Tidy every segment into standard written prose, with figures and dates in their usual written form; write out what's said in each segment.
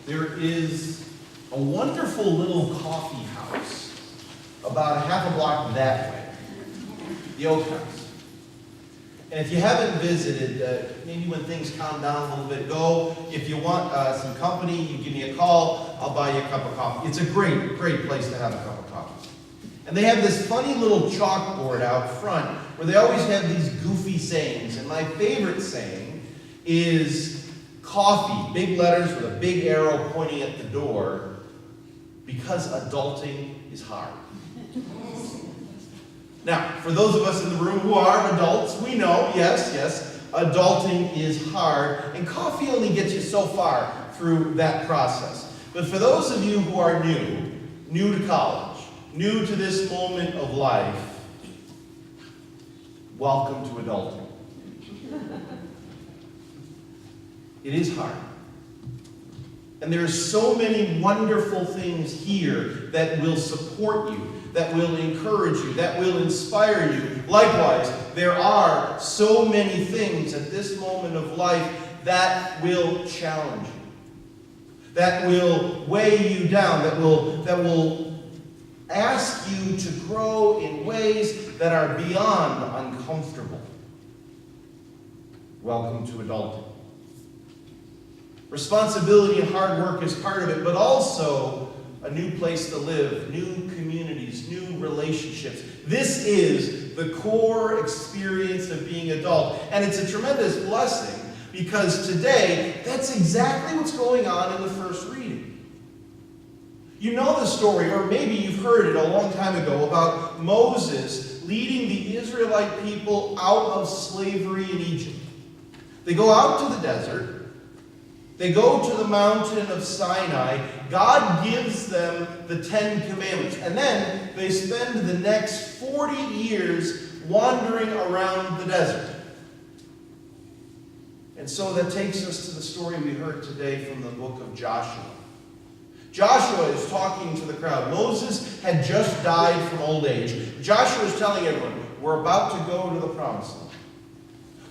there is a wonderful little coffee house about a half a block that way, the Oak House. And if you haven't visited, maybe when things calm down a little bit, go. If you want some company, you give me a call, I'll buy you a cup of coffee. It's a great, great place to have a cup of coffee. And they have this funny little chalkboard out front where they always have these goofy sayings. And my favorite saying is coffee, big letters with a big arrow pointing at the door, because adulting is hard. Now, for those of us in the room who are adults, we know, yes, adulting is hard, and coffee only gets you so far through that process. But for those of you who are new to college, new to this moment of life, welcome to adulting. It is hard. And there are so many wonderful things here that will support you, that will encourage you, that will inspire you. Likewise, there are so many things at this moment of life that will challenge you, that will weigh you down, that will ask you to grow in ways that are beyond uncomfortable. Welcome to adulting. Responsibility and hard work is part of it, but also a new place to live, new communities, new relationships. This is the core experience of being adult. And it's a tremendous blessing because today, that's exactly what's going on in the first reading. You know the story, or maybe you've heard it a long time ago, about Moses leading the Israelite people out of slavery in Egypt. They go out to the desert. They go to the mountain of Sinai. God gives them the 10 Commandments. And then they spend the next 40 years wandering around the desert. And so that takes us to the story we heard today from the book of Joshua. Joshua is talking to the crowd. Moses had just died from old age. Joshua is telling everyone, we're about to go to the promised land.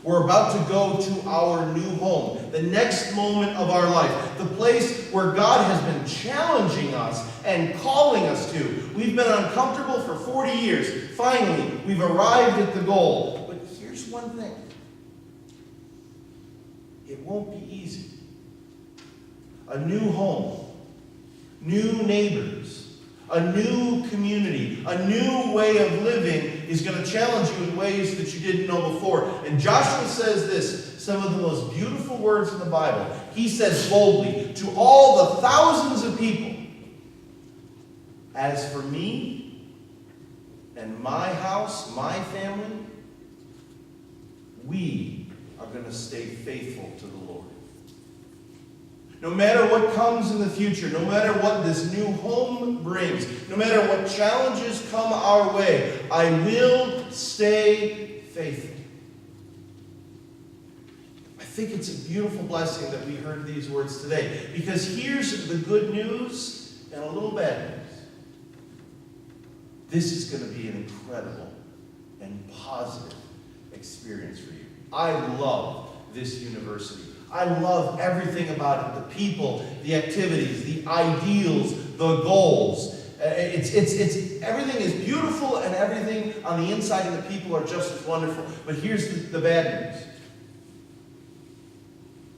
We're about to go to our new home, the next moment of our life, the place where God has been challenging us and calling us to. We've been uncomfortable for 40 years. Finally, we've arrived at the goal. But here's one thing. It won't be easy. A new home, new neighbors, a new community, a new way of living is going to challenge you in ways that you didn't know before. And Joshua says this, some of the most beautiful words in the Bible. He says boldly, to all the thousands of people, as for me and my house, my family, we are going to stay faithful to the Lord. No matter what comes in the future, no matter what this new home brings, no matter what challenges come our way, I will stay faithful. I think it's a beautiful blessing that we heard these words today, because here's the good news and a little bad news. This is going to be an incredible and positive experience for you. I love this university. I love everything about it, the people, the activities, the ideals, the goals. It's everything is beautiful, and everything on the inside of the people are just as wonderful. But here's the bad news.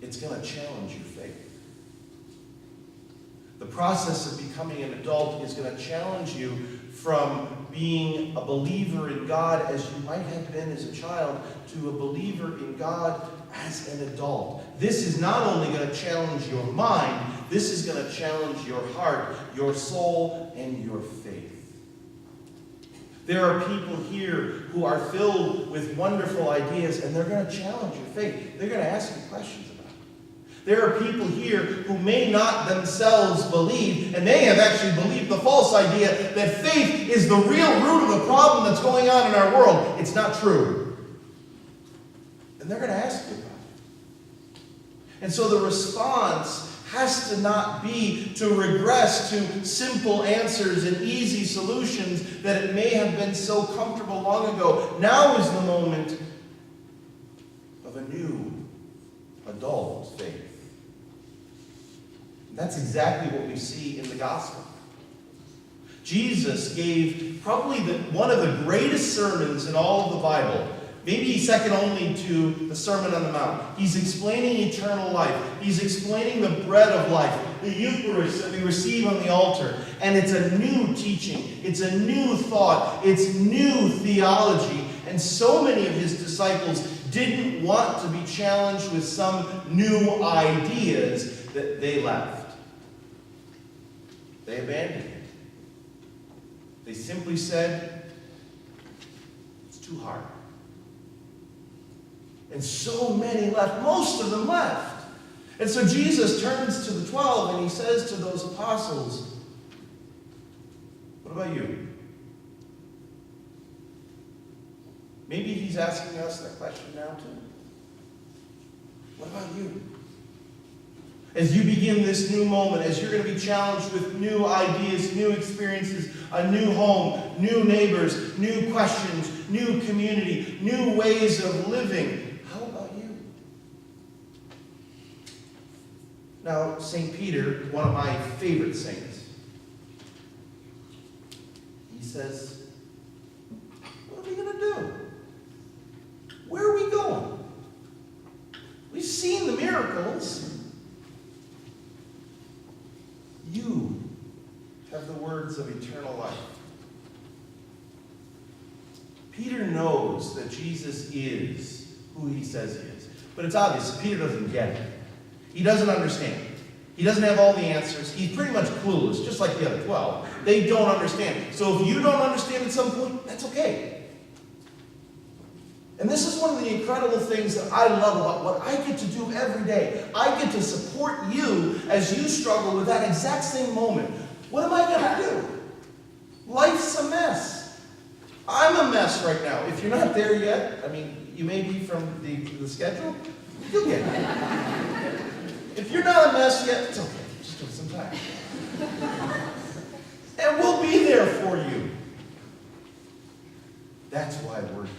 It's going to challenge your faith. The process of becoming an adult is going to challenge you from being a believer in God as you might have been as a child to a believer in God as an adult. This is not only going to challenge your mind, this is going to challenge your heart, your soul, and your faith. There are people here who are filled with wonderful ideas, and they're going to challenge your faith. They're going to ask you questions about it. There are people here who may not themselves believe, and may have actually believed the false idea that faith is the real root of the problem that's going on in our world. It's not true. And they're going to ask you about it. And so the response has to not be to regress to simple answers and easy solutions that it may have been so comfortable long ago. Now is the moment of a new adult faith. That's exactly what we see in the gospel. Jesus gave probably one of the greatest sermons in all of the Bible, maybe second only to the Sermon on the Mount. He's explaining eternal life. He's explaining the bread of life, the Eucharist that we receive on the altar. And it's a new teaching. It's a new thought. It's new theology. And so many of his disciples didn't want to be challenged with some new ideas that they left. They abandoned it. They simply said, it's too hard. And so many left. Most of them left. And so Jesus turns to the 12 and he says to those apostles, what about you? Maybe he's asking us that question now too. What about you? As you begin this new moment, as you're going to be challenged with new ideas, new experiences, a new home, new neighbors, new questions, new community, new ways of living, how about you? Now, St. Peter, one of my favorite saints, he says, what are we going to do? Where are we going? We've seen the miracles. You have the words of eternal life. Peter knows that Jesus is who he says he is. But it's obvious, Peter doesn't get it. He doesn't understand. He doesn't have all the answers. He's pretty much clueless, just like the other 12. They don't understand. So if you don't understand at some point, that's okay. And this is one of the incredible things that I love about what I get to do every day. I get to support you as you struggle with that exact same moment. What am I going to do? Life's a mess. I'm a mess right now. If you're not there yet, I mean, you may be from the schedule, you'll get it. If you're not a mess yet, it's okay. Just give it some time. And we'll be there for you. That's why we're here.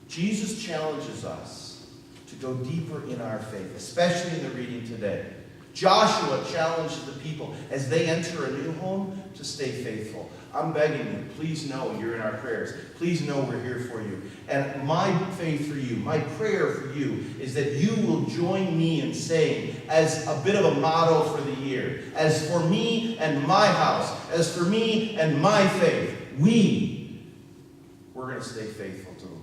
Jesus challenges us to go deeper in our faith, especially in the reading today. Joshua challenges the people as they enter a new home to stay faithful. I'm begging you, please know you're in our prayers. Please know we're here for you. And my faith for you, my prayer for you, is that you will join me in saying, as a bit of a motto for the year, as for me and my house, as for me and my faith, we're going to stay faithful to the Lord.